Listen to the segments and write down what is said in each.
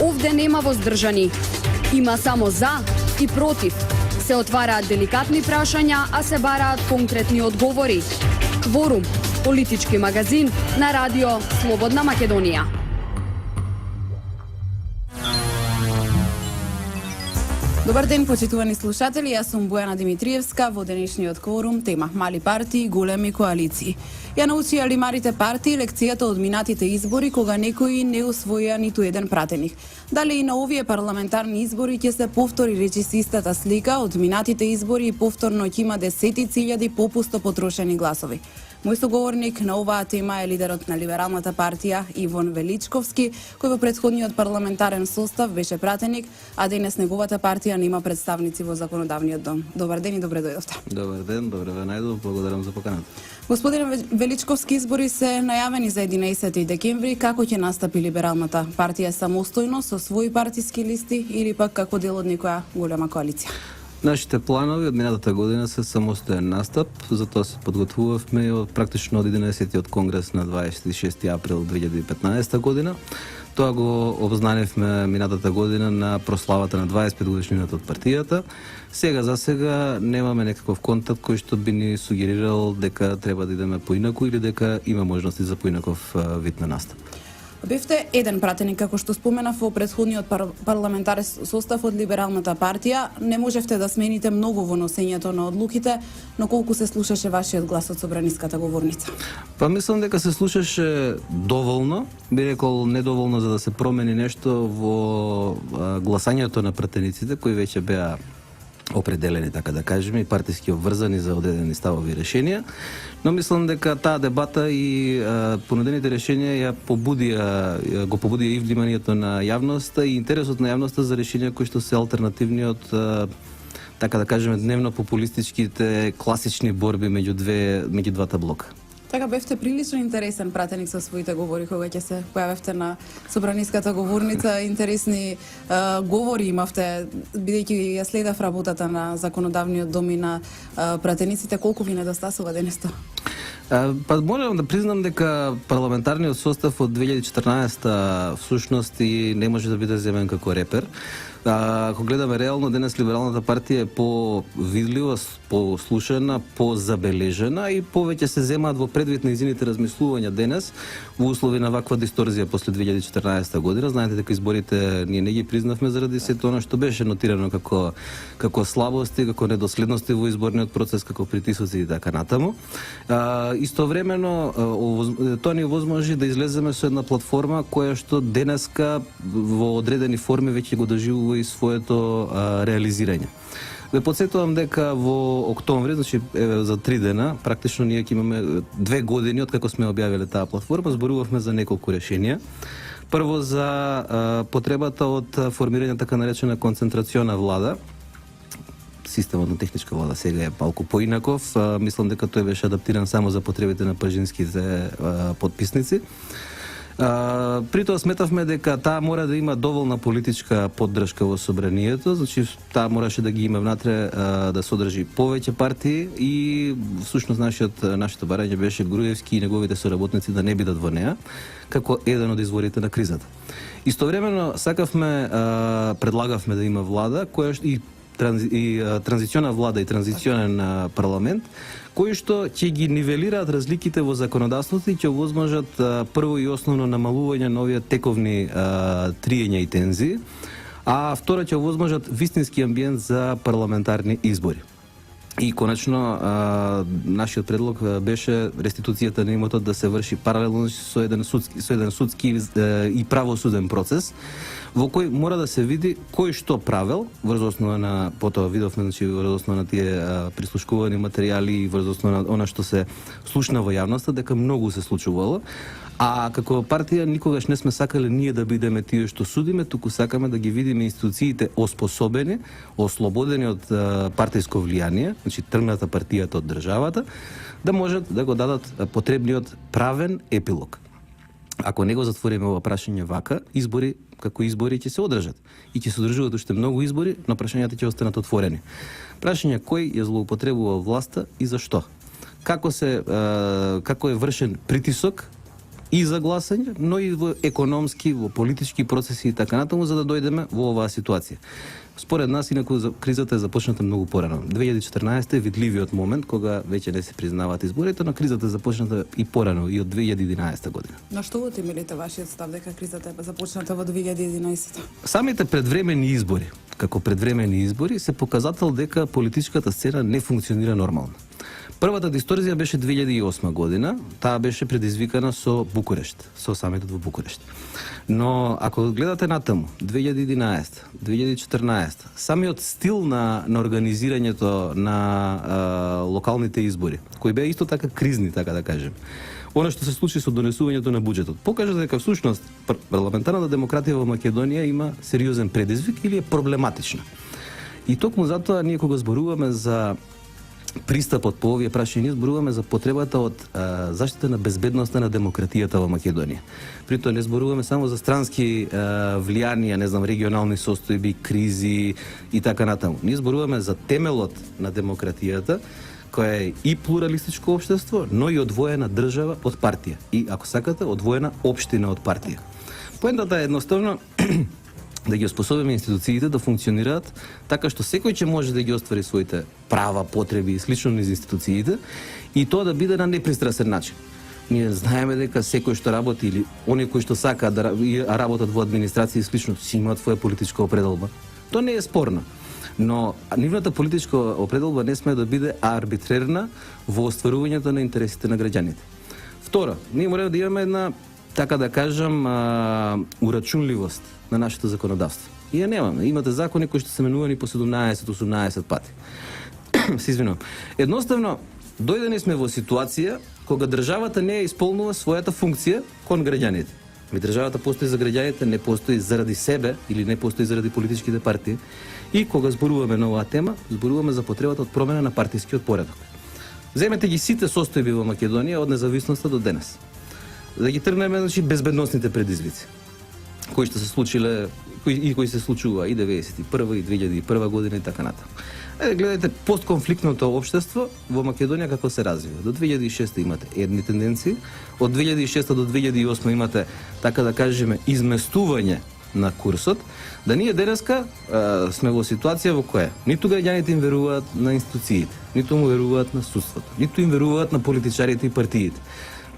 Овде нема воздржани. Има само за и против. Се отвараат деликатни прашања, а се бараат конкретни одговори. Кворум, политички магазин на радио Слободна Македонија. Добар ден, почитувани слушатели, јас сум Бојана Димитриевска. Во денешниот кворум тема мали партии, големи коалиции. Ја научија ли малите партии лекцијата од минатите избори, кога некои не усвоија ниту еден пратеник? Дали и на овие парламентарни избори ќе се повтори речиси истата слика од минатите избори и повторно ќе има десетици илјади попусто потрошени гласови? Мој соговорник на оваа тема е лидерот на Либералната партија Ивон Величковски, кој во претходниот парламентарен состав беше пратеник, а денес неговата партија нема представници во законодавниот дом. Добар ден и добре дојдовте. Добар ден, добре ве најдов, благодарам за поканата. Господин Величковски, избори се најавени за 11 декември. Како ќе настапи Либералната партија, самостојно со своји партиски листи или пак како дел од некоја голема коалиција? Нашите планови од минатата година се самостоен настап, затоа се подготвувавме практично од 11-тиот конгрес на 26 април 2015 година. Тоа го обзнанивме минатата година на прославата на 25 годишнината од партијата. За сега немаме некаков контакт кој што би ни сугерирал дека треба да идеме поинаку или дека има можности за поинаков вид на настап. Бевте еден пратеник, како што споменав, во претходниот парламентарен состав од Либералната партија. Не можевте да смените многу во носењето на одлуките, но колку се слушаше вашиот глас од собраниската говорница? Мислам дека се слушаше доволно, би рекол недоволно за да се промени нешто во гласањето на пратениците кои веќе беа определени, така да кажеме, и партиски обврзани за одредени ставови решенија, но мислам дека таа дебата и понудените решенија го побудија и вниманието на јавноста и интересот на јавноста за решенија кои што се алтернативни од така да кажеме дневно популистичките класични борби меѓу двата блока. Така бевте прилично интересен пратеник со своите говори кога ќе се појавевте на собраниската говорница. Интересни говори имавте, бидејќи ја следав работата на законодавниот дом и на пратениците. Колку ви недостасува денес тоа? Можам да признам дека парламентарниот состав од 2014 всушност и не може да биде земен како репер. Ако гледаме реално, денес Либералната партија е по-видлива, по-слушана, по-забележена и повеќе се земаат во предвид на изините размислувања денес во услови на ваква дисторзија после 2014 година. Знаете дека изборите ние не ги признавме заради сето она што беше нотирано како слабости, како недоследности во изборниот процес, како притисоци и така натаму. Истовремено тоа ни овозможи да излеземе со една платформа која што денеска во одредени форми веќе го доживува и своето реализирање. Ве подсетувам дека во октомври, значи за 3 дена, практично ние ќе имаме 2 години од како сме објавиле таа платформа, зборувавме за неколку решенија. Прво за потребата од формирање така наречена концентрациона влада. Системот на техничка влада сега е малку поинаков. Мислам дека тој беше адаптиран само за потребите на пажинските подписници. При тоа сметавме дека таа мора да има доволна политичка поддршка во собранието, значи таа мораше да ги има внатре, да содржи повеќе партии и всушност нашето барање беше Груевски и неговите соработници да не бидат во неа, како еден од изворите на кризата. Истовремено предлагавме да има влада која и транзициона влада и транзиционен парламент, кои што ќе ги нивелираат разликите во законодавството и ќе овозможат прво и основно намалување на овие тековни триења и тензии, а второ ќе овозможат вистински амбиент за парламентарни избори. И конечно, нашиот предлог беше реституцијата на имотот да се врши паралелно со еден судски и правосуден процес, во кој мора да се види кој што правел, врз основа на, потоа видовме, значи врз основа на тие прислушкувани материјали и врз основа на она што се слушна во јавноста, дека многу се случувало. А како партија никогаш не сме сакале ние да бидеме тие што судиме, туку сакаме да ги видиме институциите оспособени, ослободени од партиско влијание, значи тргната партијата од државата, да можат да го дадат потребниот правен епилог. Ако не го затвориме ова прашање вака, избори како избори ќе се одржат и ќе се одржуваат уште многу избори, но прашањата ќе останат отворени. Прашање кој ја злоупотребува власта и зашто? Како е вршен притисок и за гласање, но и во економски, во политички процеси и така натаму, за да дојдеме во оваа ситуација. Според нас, инаку, кризата е започната многу порано. 2014 е видливиот момент кога веќе не се признаваат изборите, но кризата е започната и порано, и од 2011 година. На што го темелите вашиот став дека кризата е започната во 2011? Самите предвремени избори, како предвремени избори, се показател дека политичката сцена не функционира нормално. Првата дисторзија беше 2008 година, таа беше предизвикана со Букурешт, со самитот во Букурешт. Но ако гледате натаму, 2011, 2014, самиот стил на организирањето на локалните избори, кои беа исто така кризни, така да кажем, она што се случи со донесувањето на буџетот, покажа дека всушност парламентарната демократија во Македонија има сериозен предизвик или е проблематична. И токму затоа ние кога зборуваме за пристапот по овие прашања, зборуваме за потребата од заштита на безбедноста на демократијата во Македонија. При тоа не зборуваме само за странски влијанија, не знам, регионални состојби, кризи и така натаму. Ние зборуваме за темелот на демократијата, која е и плуралистичко општество, но и одвоена држава од партија. И, ако сакате, одвоена општина од партија. Поентата е едноставно да ги оспособиме институциите да функционираат така што секој ќе може да ги оствари своите права, потреби и слично низ институциите и тоа да биде на непристрасен начин. Ние знаеме дека секој што работи или оние кои што сакаат да работат во администрација и слично си имаат своја политичка определба. Тоа не е спорно. Но нивната политичка определба не сме да биде арбитрерна во остварувањето на интересите на граѓаните. Второ, ние мораме да имаме една, така да кажам, урачунливост на нашето законодавство. И ја немаме. Имате закони кои што се менувани по 17-18 пати. Се извинувам. Едноставно, дојдени сме во ситуација кога државата не ја исполнува својата функција кон граѓаните. Државата постои за граѓаните, не постои заради себе или не постои заради политичките партии. И кога зборуваме на оваа тема, зборуваме за потребата од промена на партискиот поредок. Земете ги сите состојби во Македонија од независноста до денес. Да ги тргнеме, значи, безбедносните предизвици кои што се случиле и кои се случува и 91 и 2001 година и така натаму. Гледайте постконфликтното општество во Македонија како се развива. До 2006 имате едни тенденции, од 2006 до 2008 имате, така да кажеме, изместување на курсот, да ние денеска сме во ситуација во која ниту граѓаните им веруваат на институциите, ниту му веруваат на судството, ниту им веруваат на политичарите и партиите.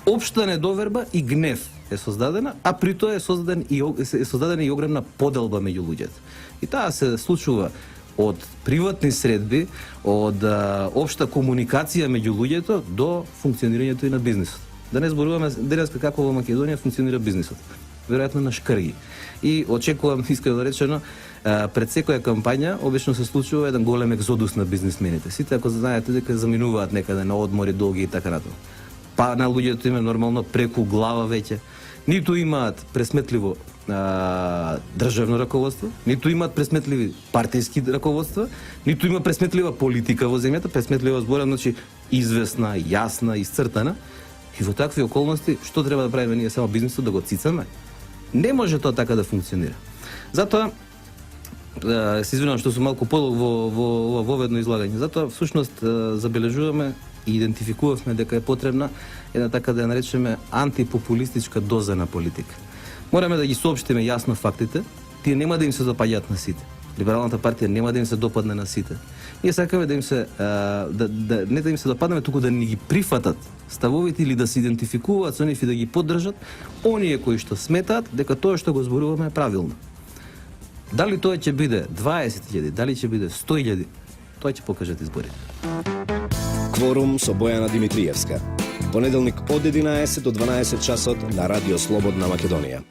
Општа недоверба и гнев е создадена, а при тоа е создадена и огромна поделба меѓу луѓето. И таа се случува од приватни средби, од општа комуникација меѓу луѓето до функционирањето и на бизнисот. Да не зборуваме денеска како во Македонија функционира бизнисот. Веројатно на шкрги. И очекувам, искрено речено, пред секоја кампања обично се случува еден голем екзодус на бизнисмените. Сите, ако знаете, дека заминуваат некаде на одмори долги и така натаму. Па на луѓето им е нормално преку глава веќе. Ниту имаат пресметливо државно раководство, ниту имаат пресметливи партиски раководства, ниту има пресметлива политика во земјата, пресметлива зборам, значи известна, јасна, исцртана. И во такви околности, што треба да правиме ние, само бизнисот да го цицаме? Не може тоа така да функционира. Затоа, се извинувам што сум малку подолг во воведно излагање, затоа всушност забележуваме и идентификувавме дека е потребна една, така да ја наречеме, антипопулистичка доза на политика. Мораме да ги соопштиме јасно фактите, тие нема да им се допаѓаат на сите. Либералната партија нема да им се допадне на сите. Ние сакаме да им се не да им се допаднеме, туку да ни ги прифатат ставовите или да се идентификуваат со нив и да ги поддржат оние кои што сметаат дека тоа што го зборуваме е правилно. Дали тоа ќе биде 20.000, дали ќе биде 100.000, тоа ќе покажат изборите. Кворум со Бојана Димитриевска. Понеделник од 11 до 12 часот на Радио Слободна Македонија.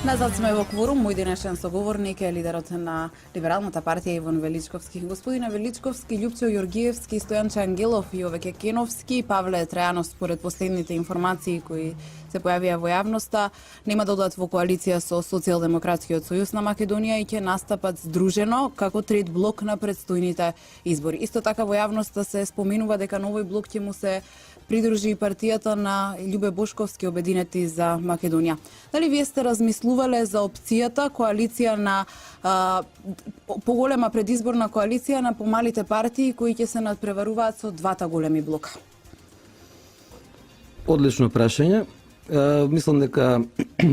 Назад сме во Кворум. Мој денешен соговорник е лидерот на Либералната партија Иван Величковски. Господина Величковски, Љупчо Јоргиевски, Стојанче Ангелов и Овеќе Кеновски, Павле Трајанов, според последните информации кои се појавија во јавноста, нема да одат во коалиција со Социјалдемократскиот сојуз на Македонија и ќе настапат здружено како трет блок на претстојните избори. Исто така во јавноста се споменува дека на овој блок ќе му се придружи и партијата на Љубе Бошковски, Обединети за Македонија. Дали вие сте размислувале за опцијата коалиција на поголема предизборна коалиција на помалите партии кои ќе се надпреваруваат со двата големи блока? Одлично прашање. Мислам дека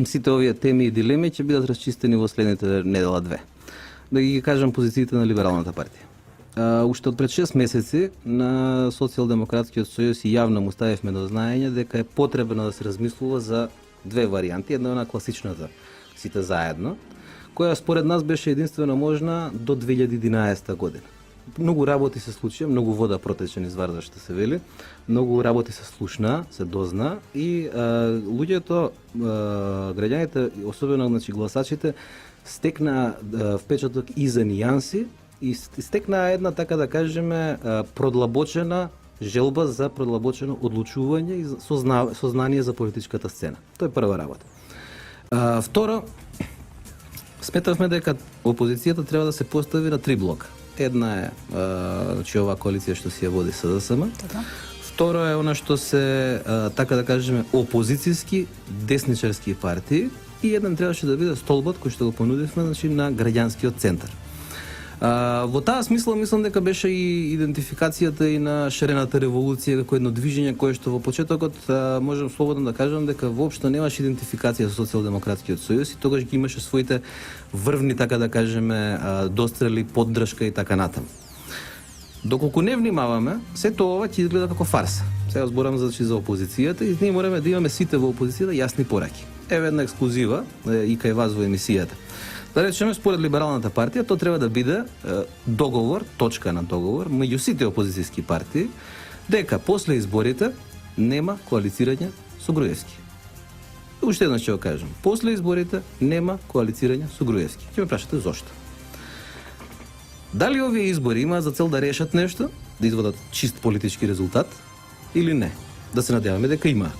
сите овие теми и дилеми ќе бидат расчистени во следните недела-две. Да ги кажам позициите на Либералната партија. Уште од пред 6 месеци на Социјалдемократскиот сојуз и јавно му ставивме до знаење дека е потребно да се размислува за две варијанти. Една е на класичната, сите заедно, која според нас беше единствено можна до 2011 година. Многу работи се случија, многу вода протече низ Вардар, што се вели, многу работи се слушна, се дозна и луѓето, граѓаните, особено значи гласачите, стекна впечаток и за нијанси и стекна една, така да кажеме, продлабочена желба за продлабочено одлучување и сознание за политичката сцена. Тоа е прва работа. Второ, сметавме дека опозицијата треба да се постави на 3 блока. Една е значи оваа коалиција што си ја води СДСМ. Второ е она што се така да кажеме опозицијски десничарски партии и еден требаше да биде столбот кој што го понудивме значи на граѓанскиот центар. Во таа смисла мислам дека беше и идентификацијата и на шарената револуција како едно движење кое што во почетокот можам слободно да кажам дека воопшто немаше идентификација со Социјалдемократскиот сојуз и тогаш ги имаше своите врвни, така да кажеме, дострели, поддршка и така натаму. Доколку не внимаваме, сето ова ќе изгледа како фарса. Сега зборам за опозицијата и ние мораме да имаме сите во опозицијата јасни пораки. Еве една ексклузива и кај вас во емисијата. Да речеме, според Либералната партија, тоа треба да биде договор, точка на договор, меѓу сите опозицијски партии, дека после изборите нема коалицирање со Груевски. Уште еднаш ќе го кажам. После изборите нема коалицирање со Груевски. Ќе ме прашате зошто. Дали овие избори имаат за цел да решат нешто, да извадат чист политички резултат, или не? Да се надеваме дека имаат.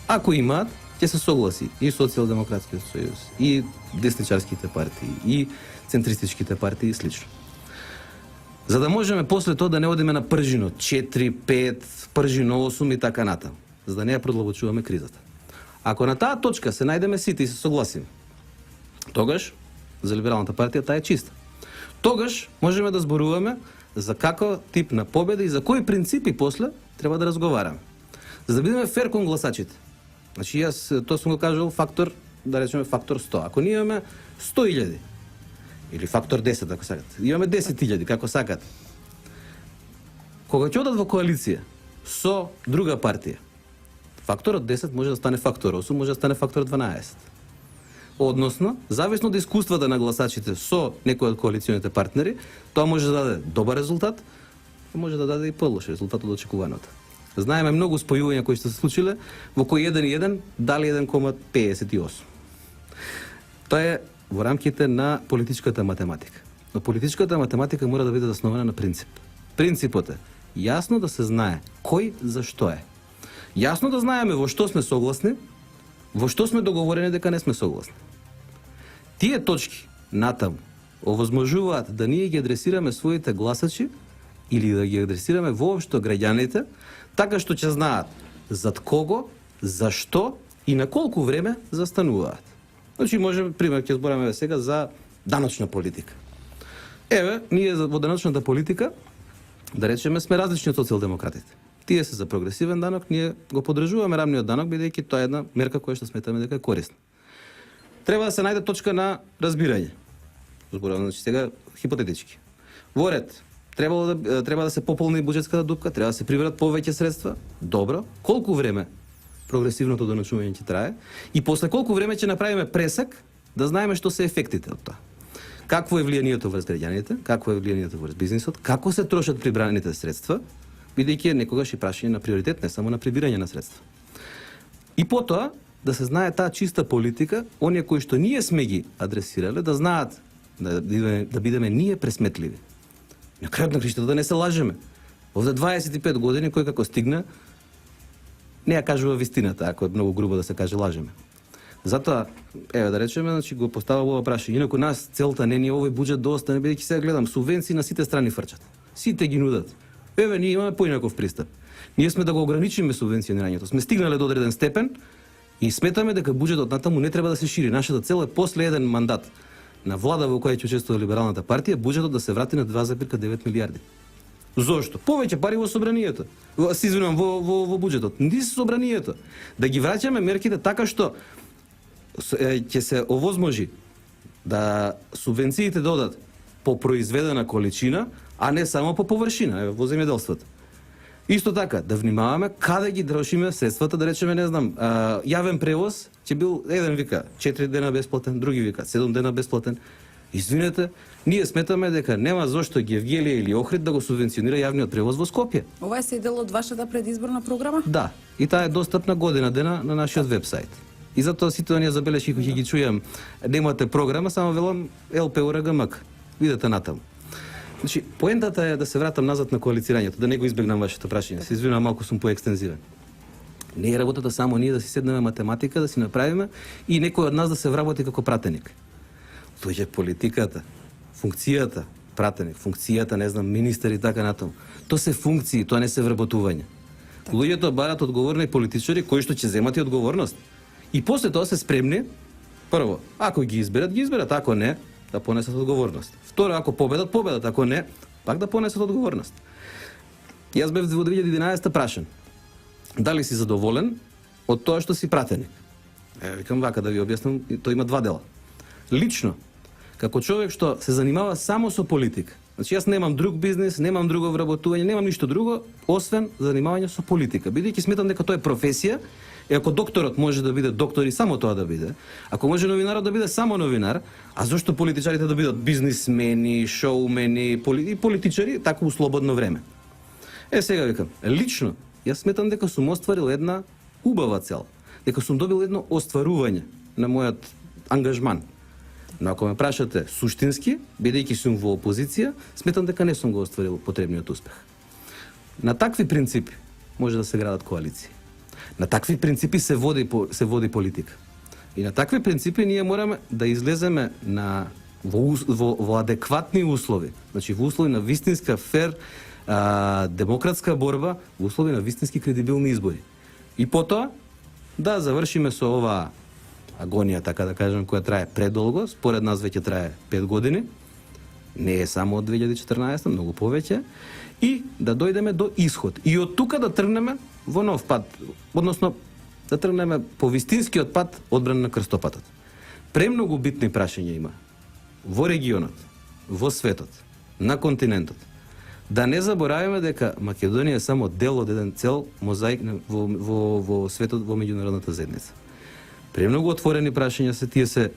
Ако имаат, ќе се согласи и Социјалдемократскиот сојуз, и десничарските партии, и центристичките партии и слично. За да можеме после тоа да не одиме на пржино 4, 5, пржино 8 и така натаму, за да не ја продлабочуваме кризата. Ако на таа точка се најдеме сите и се согласиме, тогаш за Либералната партија таа е чиста. Тогаш можеме да зборуваме за каков тип на победа и за кои принципи после треба да разговараме. За да бидеме фер кон гласачите. Значи јас тоа сум го кажал фактор, да речеме фактор 100. Ако ние имаме 100.000 или фактор 10 ако сакате, имаме 10.000 како сакате. Кога ќе одат во коалиција со друга партија, факторот 10 може да стане фактор 8, може да стане фактор 12. Односно, зависно од искуствата на гласачите со некој од коалиционите партнери, тоа може да даде добар резултат, може да даде и полош резултат од очекуваното. Знаеме многу спојувања кои што се случиле, во кои 1:1 дали 1,58. Тоа е во рамките на политичката математика. Но политичката математика мора да биде заснована на принцип. Принципот е јасно да се знае кој за што е. Јасно да знаеме во што сме согласни, во што сме договорени дека не сме согласни. Тие точки натаму овозможуваат да ние ги адресираме своите гласачи или да ги адресираме воопшто граѓаните, така што ќе знаат зад кого, зашто и на колку време застануваат. Значи, може, пример, ќе збораме сега за даночна политика. Еве, ние во даночната политика, да речеме, сме различни од социјалдемократите. Тие се за прогресивен данок, ние го поддржуваме рамниот данок, бидејќи тоа е една мерка која што сметаме дека е корисна. Треба да се најде точка на разбирање. Зборувам, значи, сега хипотетички. Во ред, треба да се пополни буџетската дупка, треба да се приберат повеќе средства. Добро. Колку време прогресивното доначување ќе трае и после колку време ќе направиме пресек да знаеме што се ефектите од тоа. Какво е влијанието врз граѓаните, какво е влијанието врз бизнисот, како се трошат прибраните средства, бидејќи е некогаш и прашање на приоритет, не само на прибирање на средства. И потоа да се знае таа чиста политика, оние кои што ние сме ги адресирале, да знаат да бидеме ние пресметливи. На крајот на краиштата да не се лажеме. Овде 25 години кој како стигна, не ја кажува вистината, ако е многу грубо да се каже лажеме. Затоа, еве да речеме, значи го поставам ова прашање. Инаку нас целта не ни овој буџет да остане, бидејќи сега гледам субвенции на сите страни фрчат. Сите ги нудат. Еве ние имаме поинаков пристап. Ние сме да го ограничиме субвенционирањето. Сме стигнале до одреден степен и сметаме дека буџетот натаму не треба да се шири. Нашата цел е после еден мандат на влада во која ќе учествува Либералната партија, буџетот да се врати на 2,9 милиарди. Зошто? Повеќе пари во собранието. Се извинувам, во буџетот. Не се собранието. Да ги враќаме мерките така што ќе се овозможи да субвенциите додат по произведена количина, а не само по површина во земјоделството. Исто така, да внимаваме каде ги трошиме средствата, да речеме, не знам, јавен превоз ќе бил, еден вика 4 дена бесплатен, други вика 7 дена бесплатен. Извинете, ние сметаме дека нема зошто Гевгелија или Охрид да го субвенционира јавниот превоз во Скопје. Ова е се дел од вашата предизборна програма? Да, и таа е достапна година дена на нашиот вебсайт. И затоа сите оние забелешки кои ќе ги чујам, немате програма, само велам ЛПУРГМК. Видете натаму. Значи, поентата е да се вратам назад на коалицирањето, да не го избегнам вашето прашање. Се извинувам, малку сум поекстензивен. Не е работата само ние да си седнеме математика, да си направиме и некој од нас да се вработи како пратеник. Дојде политиката, функцијата, пратеник, функцијата, не знам, министер и така натаму. То се функции, тоа не се вработување. Луѓето барат одговорни политичари кои што ќе земат и одговорност. И после тоа се спремни, прво, ако ги изберат, ако не, да понесат одговорност. Второ, ако победат, ако не, пак да понесат одговорност. Јас бев во 2011 прашан, дали си задоволен од тоа што си пратеник? Викам вака да ви објаснам, тоа има два дела. Лично, како човек што се занимава само со политика, значи јас немам друг бизнес, немам друго вработување, немам ништо друго, освен занимавање со политика. Бидејќи сметам дека тоа е професија, и ако докторот може да биде доктор и само тоа да биде, ако може новинарот да биде само новинар, а зошто политичарите да бидат бизнисмени, шоумени, и политичари, така у слободно време? Сега викам, лично, јас сметам дека сум остварил една убава цел, дека сум добил едно остварување на мојот ангажман. Но ако ме прашате суштински, бидејќи сум во опозиција, сметам дека не сум го остварил потребниот успех. На такви принципи може да се градат коалиции. На такви принципи се води политика. И на такви принципи ние мораме да излеземе во адекватни услови. Значи во услови на вистинска фер демократска борба, во услови на вистински кредибилни избори. И потоа да завршиме со оваа агонија, така да кажем, која трае предолго, според нас веќе трае 5 години, не е само од 2014, многу повеќе, и да дојдеме до исход. И од тука да тргнеме во нов пат, односно да тргнеме по вистинскиот пат одбрана на крстопатот. Премногу битни прашања има во регионот, во светот, на континентот. Да не забораваме дека Македонија е само дел од еден цел мозаик во светот, во меѓународната заедница. Премногу отворени прашања се, тие се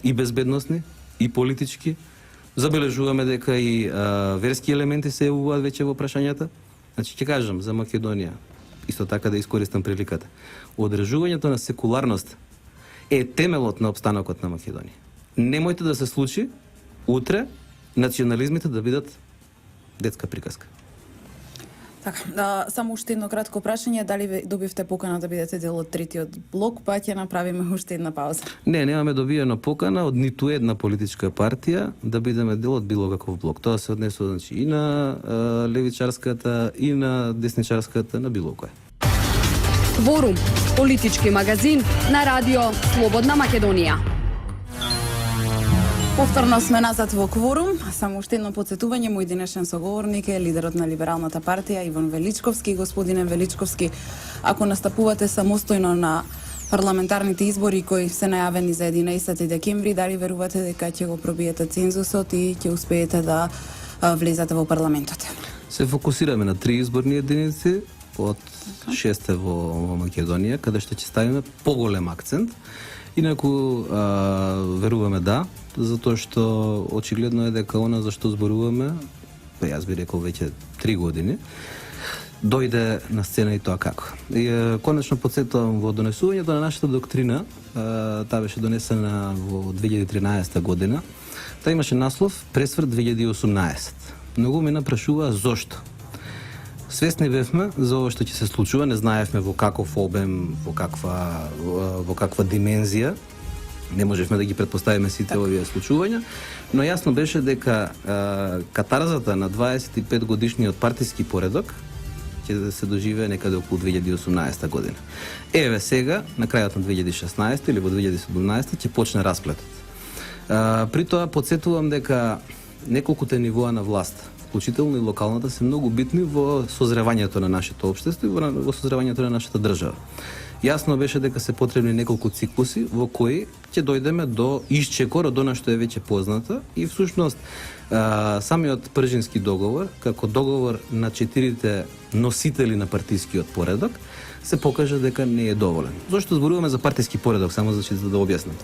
и безбедносни, и политички. Забележуваме дека и верски елементи се јавуваат веќе во прашањата. Значи, ќе кажам за Македонија, исто така да искористам приликата. Одржувањето на секуларност е темелот на опстанокот на Македонија. Немојте да се случи утре национализмите да бидат детска приказка. Така, само уште едно кратко прашање, дали добивте покана да бидете дел од третиот блок, па ќе направиме уште една пауза. Не, немаме добиено покана од ниту една политичка партија да бидеме дел од било каков блок. Тоа се однесува, значи, и на левичарската, и на десничарската, на било која. Кворум, политички магазин на радио Слободна Македонија. Повторно сме назад во Кворум. Само уште едно подсетување, мој денешен соговорник е лидерот на Либералната партија Иван Величковски. Господине Величковски, ако настапувате самостојно на парламентарните избори кои се најавени за 11 декември, дали верувате дека ќе го пробиете цензусот и ќе успеете да влезете во парламентот? Се фокусираме на 3 изборни единици од 6 во Македонија, каде што ќе ставиме поголем акцент. Инаку веруваме да, затоа што очигледно е дека она за што зборуваме, јас би рекол веќе 3 години, дојде на сцена и тоа како. И конечно подсетувам во донесувањето на нашата доктрина, таа беше донесена во 2013 година, таа имаше наслов Пресврт 2018. Многу ме напрашуваа зошто. Свесни бевме за ова што ќе се случува, не знаевме во каков обем, во каква димензија. Не можевме да ги претпоставиме сите овие случувања, но јасно беше дека катарзата на 25 годишниот партиски поредок ќе се доживее некаде околу 2018 година. Еве сега, на крајот на 2016 или во 2017 ќе почне расплетот. При тоа подсетувам дека неколкуте нивоа на власт, вклучително и локалната, се многу битни во созревањето на нашето општество и во созревањето на нашата држава. Јасно беше дека се потребни неколку циклуси во кои ќе дојдеме до исчекор од она што е веќе познато и всушност самиот Пржински договор, како договор на 4 носители на партискиот поредок, се покажа дека не е доволен. Зошто зборуваме за партиски поредок, само за да објаснам.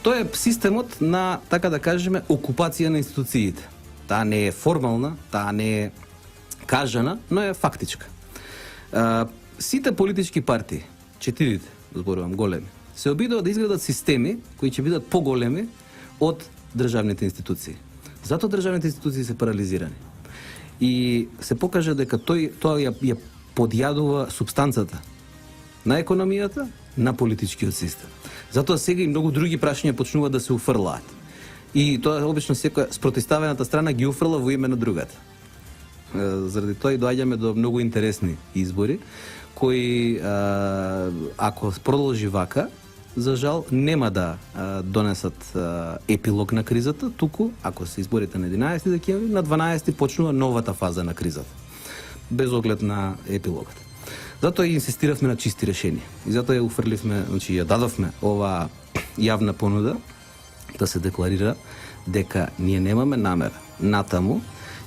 Тоа е системот на, така да кажеме, окупација на институциите. Таа не е формална, таа не е кажана, но е фактичка. Сите политички партии, 4, зборувам, големи, се обидува да изградат системи кои ќе бидат поголеми од државните институции. Затоа државните институции се парализирани. И се покажа дека тоа ја подјадува субстанцата на економијата, на политичкиот систем. Затоа сега и многу други прашања почнуваат да се уфрлаат. И тоа обично секоја спротивставената страна ги уфрла во име на другата. Заради тоа и доаѓаме до многу интересни избори, кои ако продолжи вака, за жал нема да донесат епилог на кризата, туку ако се изборите на 11 декември, на 12 почнува новата фаза на кризата, без оглед на епилогот. Затоа и инсистиравме на чисти решенија. И затоа ја уфрливме, значи ја дадовме оваа јавна понуда да се декларира дека ние немаме намера натаму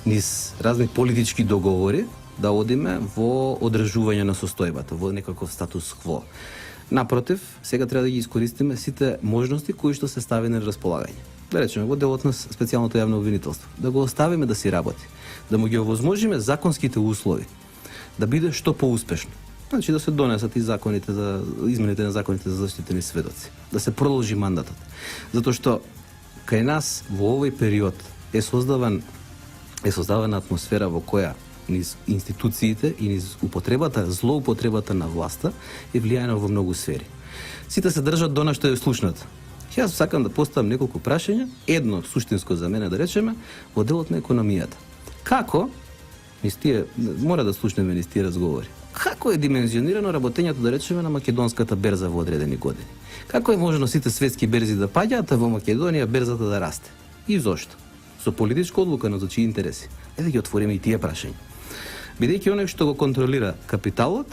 низ разни политички договори да одиме во одржување на состојбата, во некаков статус кво. Напротив, сега треба да ги искористиме сите можности кои што се стави на располагање. Да речеме, во делот на специјалното јавно обвинителство, да го оставиме да си работи, да му ги овозможиме законските услови, да биде што поуспешно. Значи да се донесат и законите за измените на законите за заштитени сведоци, да се продолжи мандатот. Затоа што кај нас во овој период е создавана атмосфера во која низ институциите и низ злоупотребата на власта е влијаено во многу сфери. Сите се држат до она што е слушнато. Јас сакам да поставам неколку прашања, едно суштинско за мене да речеме, во делот на економијата. Како мора да слушнеме низ тие разговори. Како е димензионирано работењето, да речеме, на македонската берза во одредени години? Како е можно сите светски берзи да паѓаат, а во Македонија берзата да расте? И зошто? Со политичка одлука, но за чии интереси? Да ги отвориме и тие прашања. Бидејќи оној што го контролира капиталот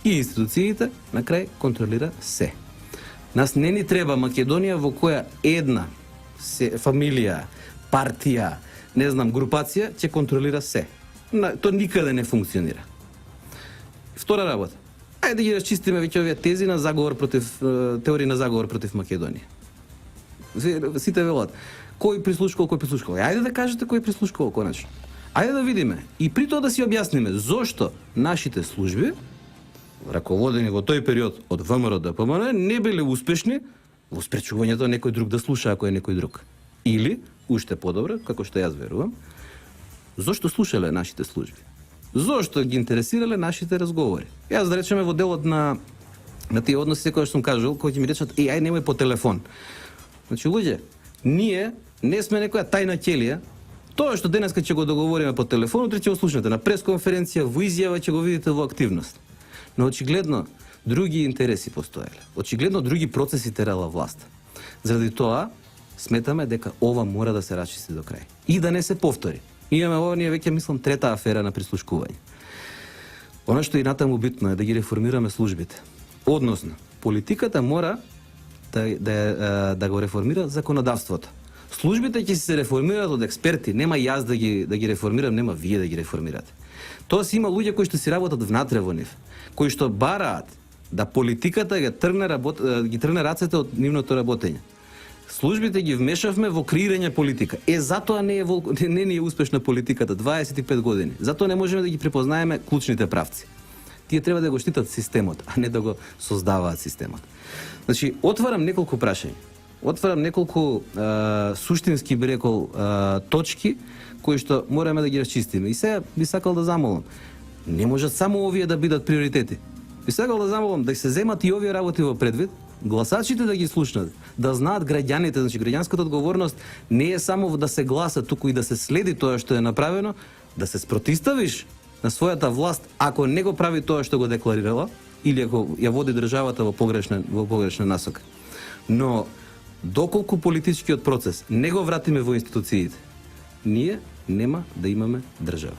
и институциите, на крај контролира се. Нас не ни треба Македонија во која една фамилија, партија, не знам, групација ќе контролира се. Тоа никаде не функционира. Втора работа. Ајде да ги расчистиме веќе овие тези на теории на заговор против Македонија. Сите велат кој прислушкувал. Ајде да кажете кој прислушкувал конечно. Ајде да видиме и при тоа да си објасниме зошто нашите служби, раководени во тој период од ВМРО до ДПМН, не биле успешни во спречувањето некој друг да слуша ако е некој друг. Или, уште подобро, како што јас верувам, зошто слушале нашите служби? Зошто ги интересирале нашите разговори? Јас да речеме во делот на тие односи кои што сум кажал, кои ќе ми речат ај немој по телефон. Значи луѓе, ние не сме некоја тајна ќелија. Тоа што денеска ќе го договориме по телефон, утре ќе го слушнете на пресконференција, во изјава ќе го видите во активност. Но очигледно други интереси постоеле. Очигледно други процеси терала власт. Заради тоа сметаме дека ова мора да се расчисти до крај и да не се повтори. Ние веќе мислам трета афера на прислушкување. Она што и натаму битно е да ги реформираме службите. Односно, политиката мора да го реформира законодавството. Службите ќе се реформираат од експерти, нема јас да ги реформирам, нема вие да ги реформирате. Тоа си има луѓе кои што си работат внатре во нив, кои што бараат да политиката ги тргне рацете од нивното работење. Службите ги вмешавме во креирање политика. Затоа не е успешна политиката 25 години. Затоа не можеме да ги препознаеме клучните правци. Тие треба да го штитат системот, а не да го создаваат системот. Значи, отварам неколку прашања. Отварам неколку суштински, би рекол, точки кои што мораме да ги расчистиме. И сега би сакал да замолам. Не можат само овие да бидат приоритети. Би сакал да замолам да се земат и овие работи во предвид, гласачите да ги слушнат, да знаат граѓаните, значи граѓанската одговорност не е само да се гласа, туку и да се следи тоа што е направено, да се спротиставиш на својата власт ако не го прави тоа што го декларирала или ако ја води државата во погрешна насока. Но доколку политичкиот процес не го вратиме во институциите, ние нема да имаме држава.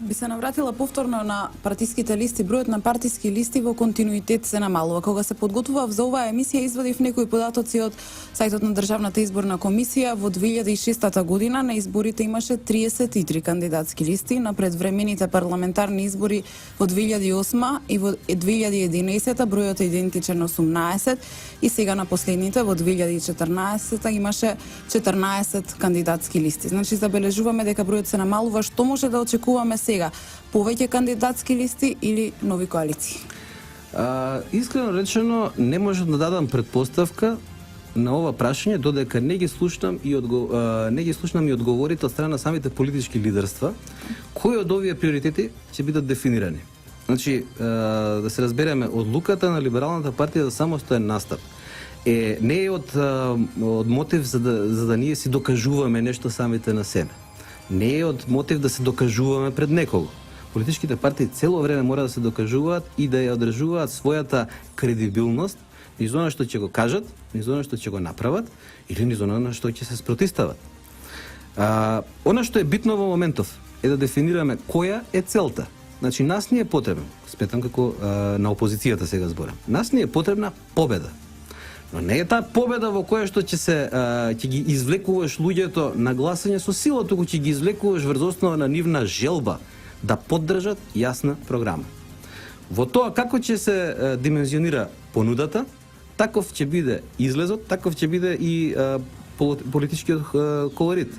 Би се навратила повторно на партиските листи. Бројот на партиски листи во континуитет се намалува. Кога се подготвував за оваа емисија, извадив некои податоци од сајтот на Државната изборна комисија. Во 2006 година на изборите имаше 33 кандидатски листи, на предвремените парламентарни избори во 2008 и во 2011 бројот е идентичен 18 и сега на последните во 2014 имаше 14 кандидатски листи. Значи забележуваме дека бројот се намалува. Што може да очекуваме сега? Повеќе кандидатски листи или нови коалиции? Искрено речено, не можам да дадам предпоставка на ова прашање додека не ги слушнам и одговорите од страна на самите политички лидерства кои од овие приоритети ќе бидат дефинирани. Значи, да се разбереме, одлуката на Либералната партија за самостоен настап не е од мотив за да ние си докажуваме нешто самите на себе. Не е од мотив да се докажуваме пред некого. Политичките партии цело време мора да се докажуваат и да ја одржуваат својата кредибилност низ она што ќе го кажат, низ она што ќе го направат или низ она што ќе се спротивстават. Она што е битно во моментов е да дефинираме која е целта. Значи, нас ни е потребно, сметам како на опозицијата сега зборам, нас ни е потребна победа. Но не е таа победа во која што ќе ги извлекуваш луѓето на гласање со сила, туку ќе ги извлекуваш врз основа на нивна желба да поддржат јасна програма. Во тоа како ќе се димензионира понудата, таков ќе биде излезот, таков ќе биде и политичкиот колорит.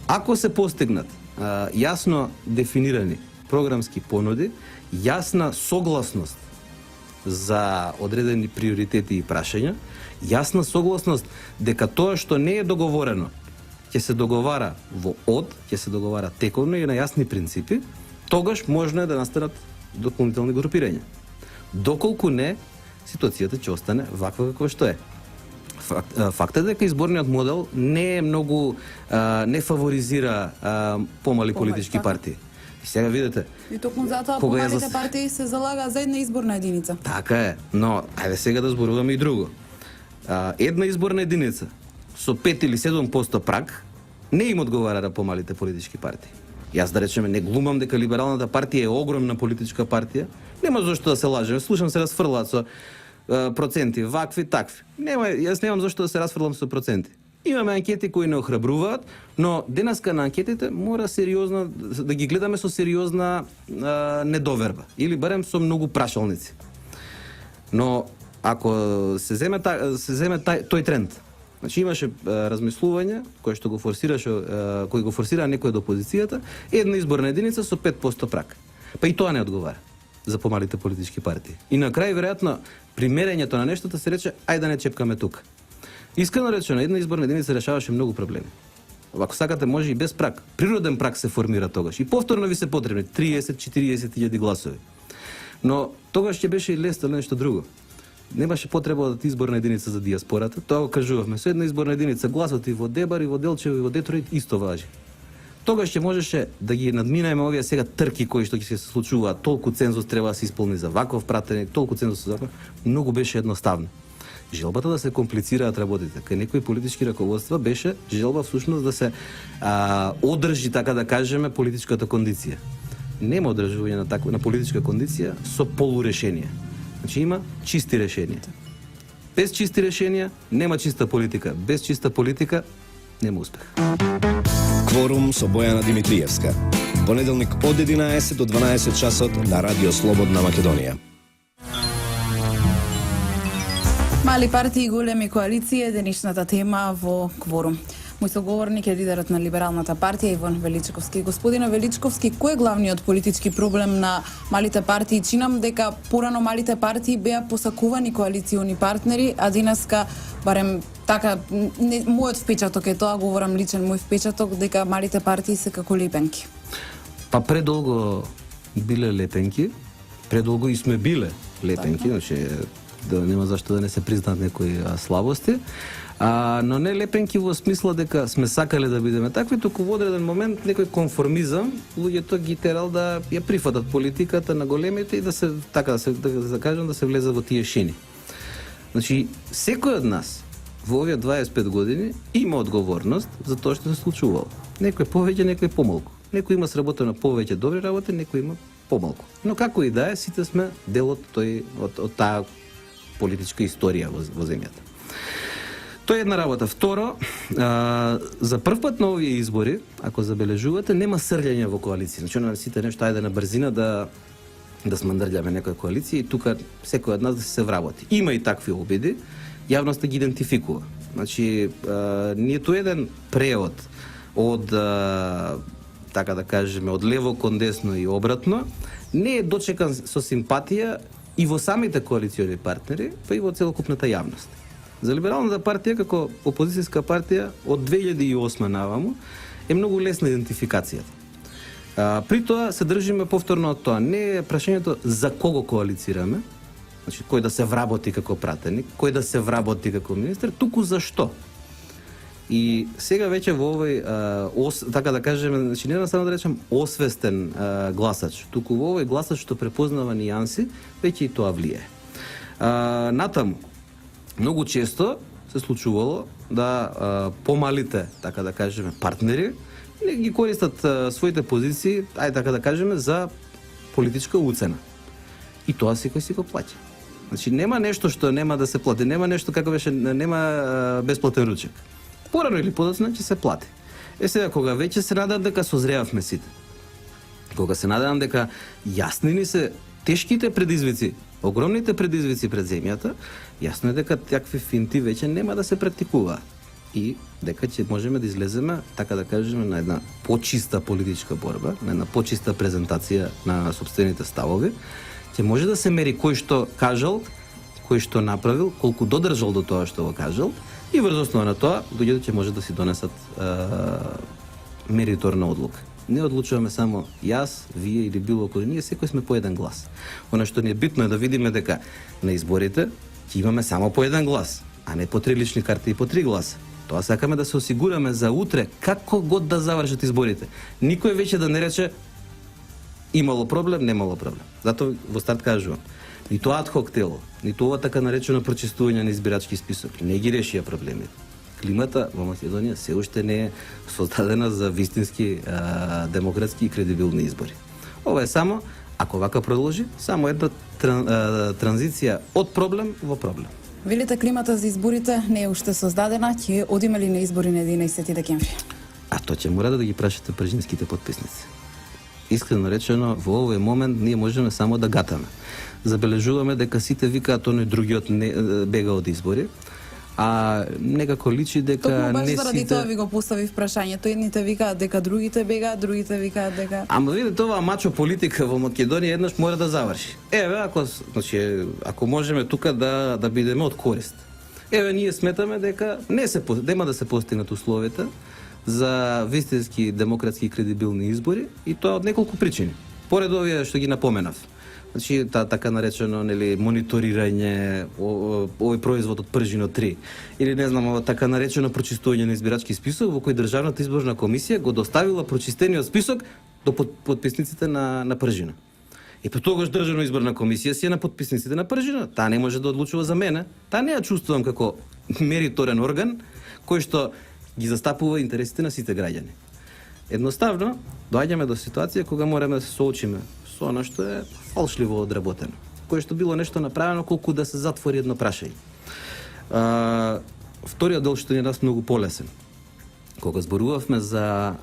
Ако се постигнат јасно дефинирани програмски понуди, јасна согласност за одредени приоритети и прашања, јасна согласност дека тоа што не е договорено ќе се договара ќе се договара тековно и на јасни принципи, тогаш можно е да настанат дополнителни групирања. Доколку не, ситуацијата ќе остане ваква каква што е. Фактот е дека изборниот модел не е многу не фаворизира помали политички партии. И сега видите. И токму затоа помалите партии се залагаат за една изборна единица. Така е, но ајде сега да зборуваме и друго. Една изборна единица со 5 или 7% праг не им одговара на помалите политички партии. Јас да речеме не глумам дека Либералната партија е огромна политичка партија, нема зошто да се лажеме. Слушам се расфрлаат со проценти, вакви, такви. Јас немам зошто да се расфрлам со проценти. Имаме анкети кои не охрабруваат, но денеска на анкетите мора сериозно да ги гледаме со сериозна недоверба или барем со многу прашалници. Но ако се земе тој тренд, значи имаше размислување кој што го форсира некој од опозицијата, една изборна единица со 5% праг. Па и тоа не одговара за помалите политички партии. И на крај веројатно примерењето на нештото се рече ајде да не чепкаме тука. Искрено речено, една изборна единица решаваше многу проблеми. Ако сакате, може и без праг. Природен праг се формира тогаш. И повторно ви се потребни 30-40 гласови. Но тогаш ќе беше и лесно нешто друго. Немаше потреба од изборна единица за диаспората. Тоа го кажувавме. Со една изборна единица гласот и во Дебар, и во Делчево, и во Детройт исто важи. Тогаш ќе можеше да ги надминеме овие сега трки кои што ќе се случуваат. Толку цензус треба да се исполни за ваков пратеник, толку цензус за ваков. Многу беше едноставно. Желбата да се комплицираат работите кај некои политички раководства беше желба всушност да се одржи, така да кажеме, политичката кондиција. Нема одржување на политичка кондиција со полурешенија. Значи има чисти решенија. Без чисти решенија нема чиста политика. Без чиста политика нема успех. Кворум со Бојана Димитриевска. Понеделник од 11 до 12 часот на Радио Слободна Македонија. Мали партии и големи коалиции е денешната тема во Кворум. Мој соговорник е лидерот на Либералната партија Иван Величковски. Господине Величковски, кој е главниот политички проблем на малите партии? Чинам дека порано малите партии беа посакувани коалициони партнери, а денеска, барем така, мојот впечаток е тоа, говорам личен мој впечаток, дека малите партии се како лепенки. Па предолго биле лепенки, предолго и сме биле лепенки, значи да нема зашто да не се признаат некои слабости, но не лепенки во смисла дека сме сакале да бидеме такви, туку во одреден момент некој конформизам луѓето ги терал да ја прифатат политиката на големите и да се така да кажам да се влезе во тие шини. Значи секој од нас во овие 25 години има одговорност за тоа што се случувало. Некој повеќе, некој помалку. Некој има сработено повеќе добри работи, некој има помалку. Но како и да е, сите сме дел од таа политичка историја во земјата. Тоа е една работа. Второ, за прв пат на овие избори, ако забележувате, нема срљање во коалиција. Значи, на сите нешто ајде на брзина да смандрљаме некоја коалиција и тука секој од нас да се вработи. Има и такви обиди, јавноста ги идентификува. Значи, ниту еден преод од така да кажеме, од лево кон десно и обратно, не е дочекан со симпатија и во самите коалициони партнери, па и во целокупната јавност. За Либералната партија, како опозицијска партија, од 2008 наваму, е многу лесна идентификацијата. При тоа се држиме повторно од тоа. Не е прашањето за кого коалицираме, значи кој да се вработи како пратеник, кој да се вработи како министер, туку зашто. И сега веќе во овој, така да кажеме, значи не само да речем освестен гласач, туку во овој гласач што препознава нијанси, веќе и тоа влие. Натаму, многу често се случувало да помалите, така да кажеме, партнери не ги користат своите позиции, ајде така да кажеме, за политичка уцена. И тоа секој си го плаќа. Значи нема нешто што нема да се плати, нема нешто како беше, нема бесплатен ручек. Порано или подоцна ќе се плати. Сега кога веќе се надевам дека созревавме сите, кога се надевам дека јасни ни се тешките предизвици, огромните предизвици пред земјата, јасно е дека такви финти веќе нема да се практикуваат и дека ќе можеме да излеземе, така да кажеме, на една почиста политичка борба, на една почиста презентација на сопствените ставови, ќе може да се мери кој што кажал, кој што направил, колку додржал до тоа што го кажал, и врз основа на тоа луѓето ќе може да си донесат мериторна одлука. Не одлучуваме само јас, вие или било кој, ние секој сме по еден глас. Она што ни е битно е да видиме дека на изборите ќе имаме само по еден глас, а не по 3 лични карти и по 3 гласа. Тоа сакаме да се осигураме за утре како год да завршат изборите. Никој веќе да не рече имало проблем, немало проблем. Затоа во старт кажувам, ниту адхок тело, ниту ова така наречено прочистување на избирачки список не ги решија проблемите. Климата во Македонија се уште не е создадена за вистински демократски и кредибилни избори. Ова е само, ако вака продолжи, само една транзиција од проблем во проблем. Велите климата за изборите не е уште создадена, ќе одиме ли на избори на 11 декември? А тоа ќе мора да ги прашате пржинските потписници. Искрено речено, во овој момент ние можеме само да гатаме. Забележуваме дека сите викаат оној другиот не бега од избори, а некако личи дека Токму баш не заради сите... тоа ви го поставив прашањето. Едните викаат дека другите бегаат, другите викаат дека... Ама видите, оваа мачо политика во Македонија еднаш мора да заврши. Еве, ако можеме тука да бидеме од корист. Еве, ние сметаме дека нема да се постигнат условията за вистински демократски и кредибилни избори, и тоа од неколку причини. Поред овие што ги напоменав. Значи, така наречено, нели, мониторирање, овој производ од пржино 3, или не знам, така наречено прочистување на избирачки список, во кој Државната изборна комисија го доставила прочистениот список до подписниците на пржино. И па тогаш Државна изборна комисија си е на подписниците на пржино. Таа не може да одлучува за мене. Таа не ја чувствувам како мериторен орган кој што ги застапува интересите на сите граѓани. Едноставно, доаѓаме до ситуација кога мораме да се соочиме со она што е фалшливо одработено, кое што било нешто направено колку да се затвори едно прашање. Вториот дел што ни е нас многу полесен. Кога зборувавме за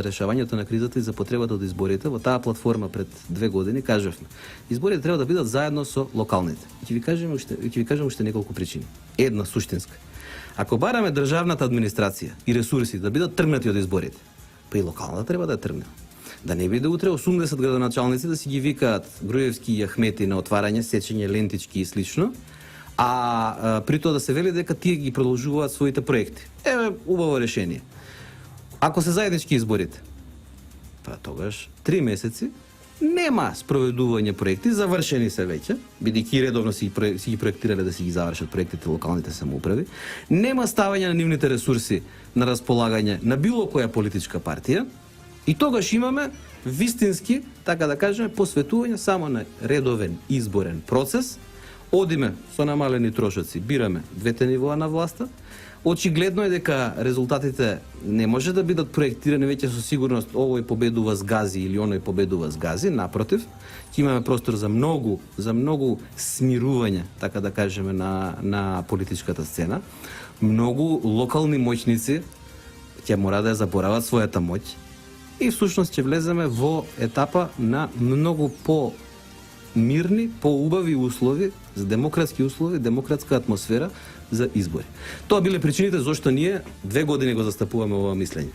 решавањето на кризата и за потребата од изборите, во таа платформа пред 2 години кажавме: изборите треба да бидат заедно со локалните. И ќе ви кажем уште неколку причини. Една суштинска. Ако бараме државната администрација и ресурси да бидат тргнати од изборите, па и локалната треба да ја тргне. Да не биде утре 80 градоначалници да си ги викаат Груевски и Ахмети на отварање, сечење, лентички и слично, а при тоа да се вели дека тие ги продолжуваат своите проекти. Еве убаво решение. Ако се заеднички изборите, па тогаш 3 месеци нема спроведување проекти, завршени се веќе, бидејќи редовно си ги проектирале да си ги завршат проектите локалните самоуправи, нема ставање на нивните ресурси на располагање на било која политичка партија, и тогаш имаме вистински, така да кажеме, посветување само на редовен изборен процес, одиме со намалени трошоци, бираме двете нивоа на власта. Очигледно е дека резултатите не може да бидат проектирани веќе со сигурност овој победува с гази или оној победува с гази, напротив, ќе имаме простор за многу смирување, така да кажеме, на политичката сцена. Многу локални моќници ќе мора да ја заборават својата моќ и всушност ќе влеземе во етапа на многу по-мирни, по-убави услови, за демократски услови, демократска атмосфера за избори. Тоа биле причините зашто ние 2 години го застапуваме ова мислење.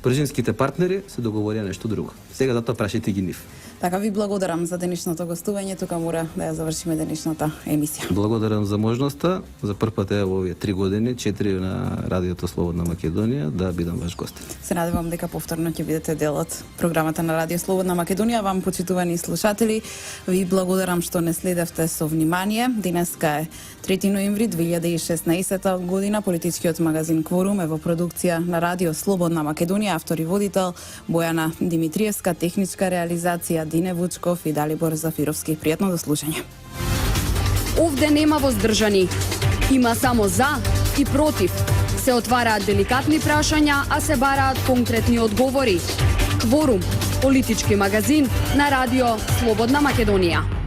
Пржинските партнери се договорија нешто друго. Сега затоа прашајте ги нив. Така ви благодарам за денешното гостување, тука мора да ја завршиме денешната емисија. Благодарам за можноста, за прв пат во овие 3 години, 4 на Радиото Слободна Македонија, да бидам ваш гост. Се надевам дека повторно ќе бидете дел од програмата на Радио Слободна Македонија. Вам, почитувани слушатели, ви благодарам што не следевте со внимание. Денеска е 3 ноември 2016 година. Политичкиот магазин Кворум е во продукција на Радио Слободна Македонија. Автор и водител Бојана Димитриевска, техничка реализација Дине Вучков и Далибор Зафировски. Пријатно до слушање. Овде нема воздржани. Има само за и против. Се отвараат деликатни прашања, а се бараат конкретни одговори. Кворум, политички магазин на Радио Слободна Македонија.